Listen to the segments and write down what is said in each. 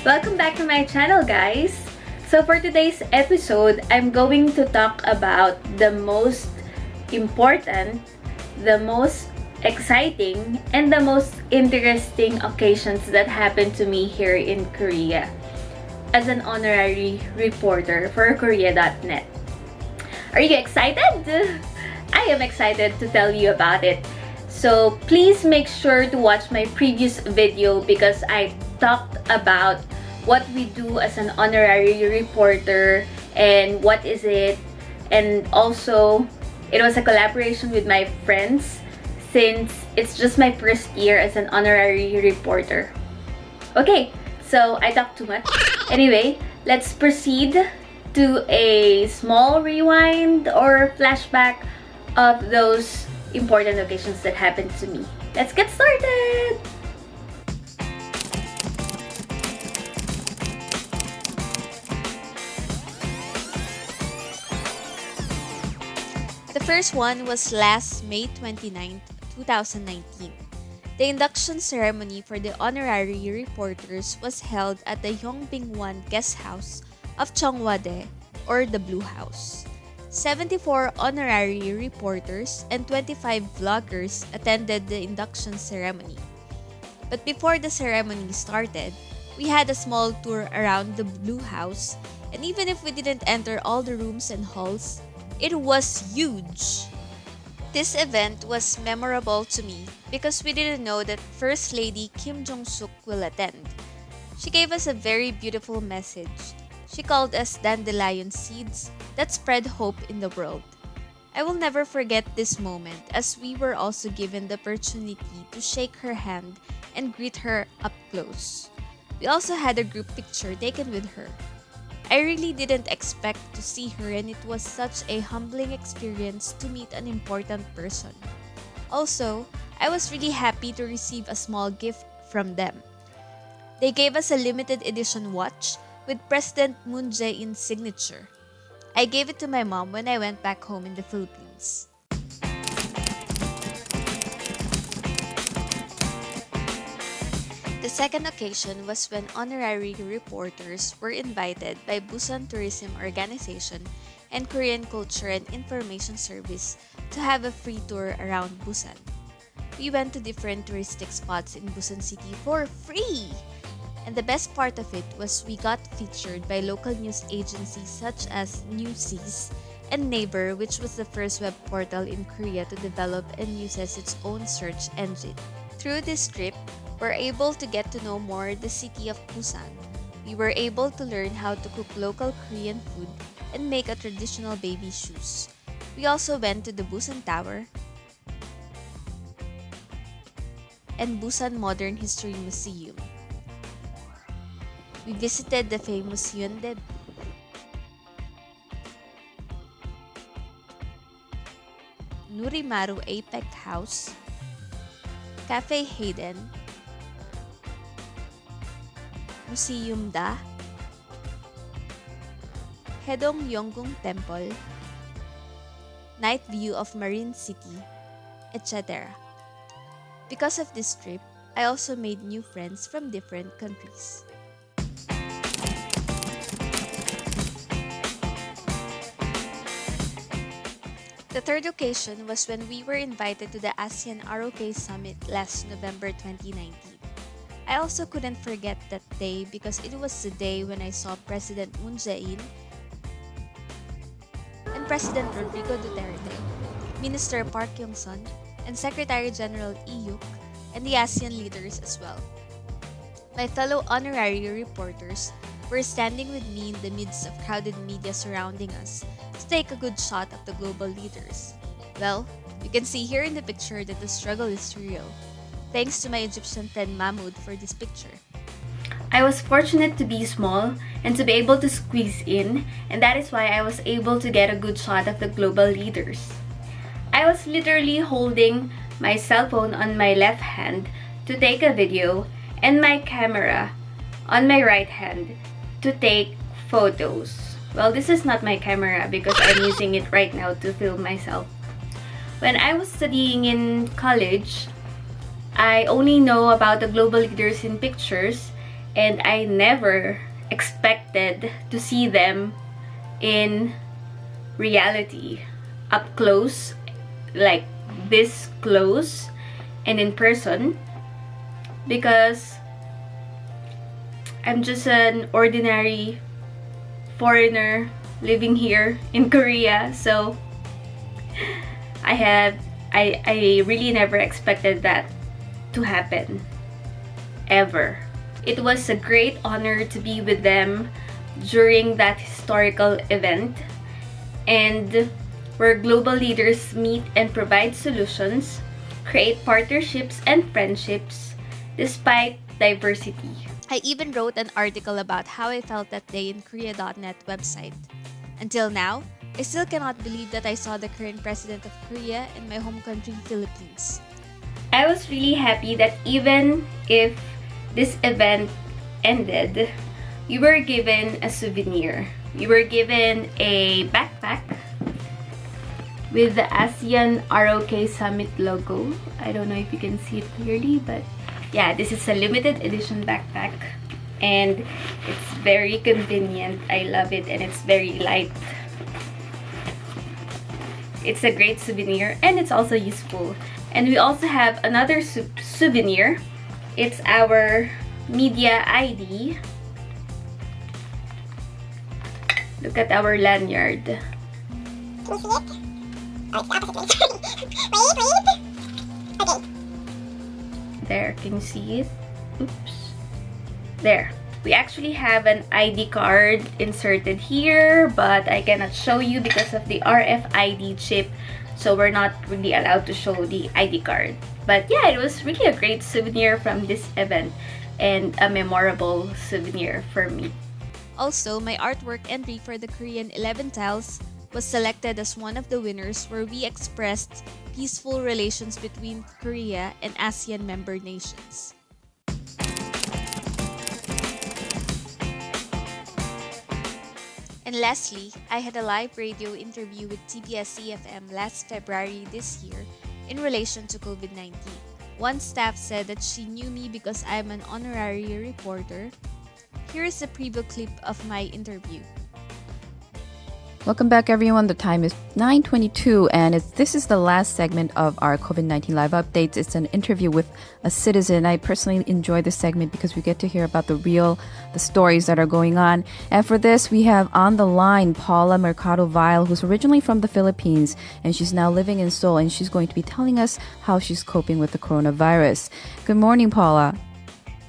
Welcome back to my channel, guys! So for today's episode, I'm going to talk about the most important, the most exciting, and the most interesting occasions that happened to me here in Korea as an honorary reporter for Korea.net. Are you excited? I am excited to tell you about it. So please make sure to watch my previous video because I talked about what we do as an honorary reporter and what is it, and also it was a collaboration with my friends since it's just my first year as an honorary reporter. Okay, so I talked too much. Anyway, let's proceed to a small rewind or flashback of those important occasions that happened to me. Let's get started! The first one was last May 29, 2019. The induction ceremony for the honorary reporters was held at the Yongbing-1 guest house of Cheongwade, or the Blue House. 74 honorary reporters and 25 vloggers attended the induction ceremony. But before the ceremony started, we had a small tour around the Blue House, and even if we didn't enter all the rooms and halls, it was huge! This event was memorable to me because we didn't know that First Lady Kim Jong-suk will attend. She gave us a very beautiful message. She called us dandelion seeds that spread hope in the world. I will never forget this moment as we were also given the opportunity to shake her hand and greet her up close. We also had a group picture taken with her. I really didn't expect to see her, and it was such a humbling experience to meet an important person. Also, I was really happy to receive a small gift from them. They gave us a limited edition watch with President Moon Jae-in's signature. I gave it to my mom when I went back home in the Philippines. The second occasion was when honorary reporters were invited by Busan Tourism Organization and Korean Culture and Information Service to have a free tour around Busan. We went to different touristic spots in Busan City for free! And the best part of it was we got featured by local news agencies such as Newsies and Naver, which was the first web portal in Korea to develop and uses its own search engine. Through this trip, we're able to get to know more the city of Busan. We were able to learn how to cook local Korean food and make a traditional baby shoes. We also went to the Busan Tower and Busan Modern History Museum. We visited the famous Hyundai, Nurimaru APEC House, Cafe Hayden, Museum Da, Hedong Yonggung Temple, Night View of Marine City, etc. Because of this trip, I also made new friends from different countries. The third occasion was when we were invited to the ASEAN ROK Summit last November 2019. I also couldn't forget that day because it was the day when I saw President Moon Jae-in and President Rodrigo Duterte, Minister Park Yong-sun, and Secretary General Lee Yuk, and the ASEAN leaders as well. My fellow honorary reporters were standing with me in the midst of crowded media surrounding us to take a good shot of the global leaders. Well, you can see here in the picture that the struggle is real. Thanks to my Egyptian friend Mahmoud for this picture. I was fortunate to be small and to be able to squeeze in, and that is why I was able to get a good shot of the global leaders. I was literally holding my cell phone on my left hand to take a video and my camera on my right hand to take photos. Well, this is not my camera because I'm using it right now to film myself. When I was studying in college, I only know about the global leaders in pictures and I never expected to see them in reality, up close, like this close and in person, because I'm just an ordinary foreigner living here in Korea. So I really never expected that to happen, ever. It was a great honor to be with them during that historical event, and where global leaders meet and provide solutions, create partnerships and friendships despite diversity. I even wrote an article about how I felt that day in Korea.net website. Until now, I still cannot believe that I saw the current president of Korea in my home country, Philippines. I was really happy that even if this event ended, we were given a souvenir. We were given a backpack with the ASEAN ROK Summit logo. I don't know if you can see it clearly, but yeah, this is a limited edition backpack and it's very convenient. I love it, and it's very light. It's a great souvenir and it's also useful. And we also have another souvenir. It's our media ID. Look at our lanyard. Can you see it? Oh, it's the opposite way. Wait. Okay. There, can you see it? Oops. There. We actually have an ID card inserted here, but I cannot show you because of the RFID chip. So we're not really allowed to show the ID card. But yeah, it was really a great souvenir from this event and a memorable souvenir for me. Also, my artwork entry for the Korean 11 tiles was selected as one of the winners, where we expressed peaceful relations between Korea and ASEAN member nations. And lastly, I had a live radio interview with TBS-CFM last February this year in relation to COVID-19. One staff said that she knew me because I'm an honorary reporter. Here is a preview clip of my interview. Welcome back, everyone. The time is 9:22, and this is the last segment of our COVID-19 live updates. It's an interview with a citizen. I personally enjoy this segment because we get to hear about the stories that are going on. And for this, we have on the line Paula Mercado-Vile, who's originally from the Philippines, and she's now living in Seoul, and she's going to be telling us how she's coping with the coronavirus. Good morning, Paula.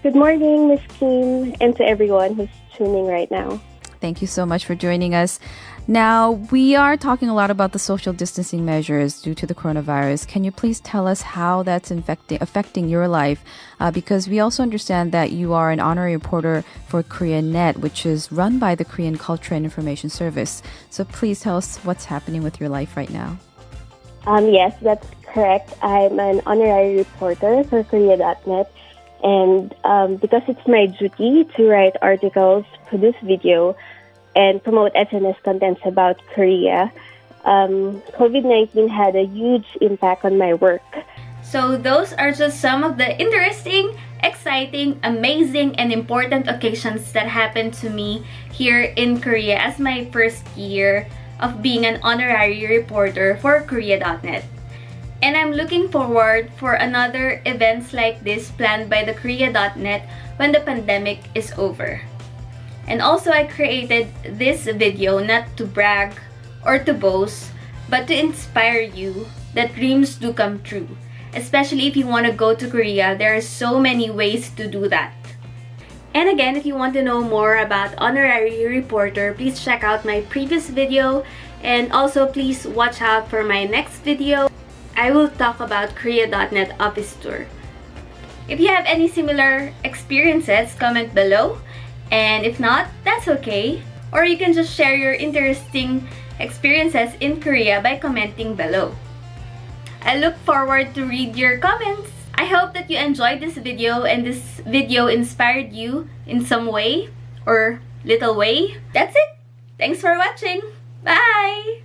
Good morning, Miss Kim, and to everyone who's tuning right now. Thank you so much for joining us. Now, we are talking a lot about the social distancing measures due to the coronavirus. Can you please tell us how that's affecting your life? Because we also understand that you are an honorary reporter for KoreaNet, which is run by the Korean Culture and Information Service. So please tell us what's happening with your life right now. Yes, that's correct. I'm an honorary reporter for Korea.net. And because it's my duty to write articles, produce video, and promote SNS contents about Korea, COVID-19 had a huge impact on my work. So those are just some of the interesting, exciting, amazing, and important occasions that happened to me here in Korea as my first year of being an honorary reporter for Korea.net. And I'm looking forward for another events like this planned by the Korea.net when the pandemic is over. And also, I created this video not to brag or to boast, but to inspire you that dreams do come true. Especially if you want to go to Korea, there are so many ways to do that. And again, if you want to know more about Honorary Reporter, please check out my previous video. And also, please watch out for my next video. I will talk about Korea.net office tour. If you have any similar experiences, comment below. And if not, that's okay. Or you can just share your interesting experiences in Korea by commenting below. I look forward to read your comments. I hope that you enjoyed this video and this video inspired you in some way or little way. That's it. Thanks for watching. Bye!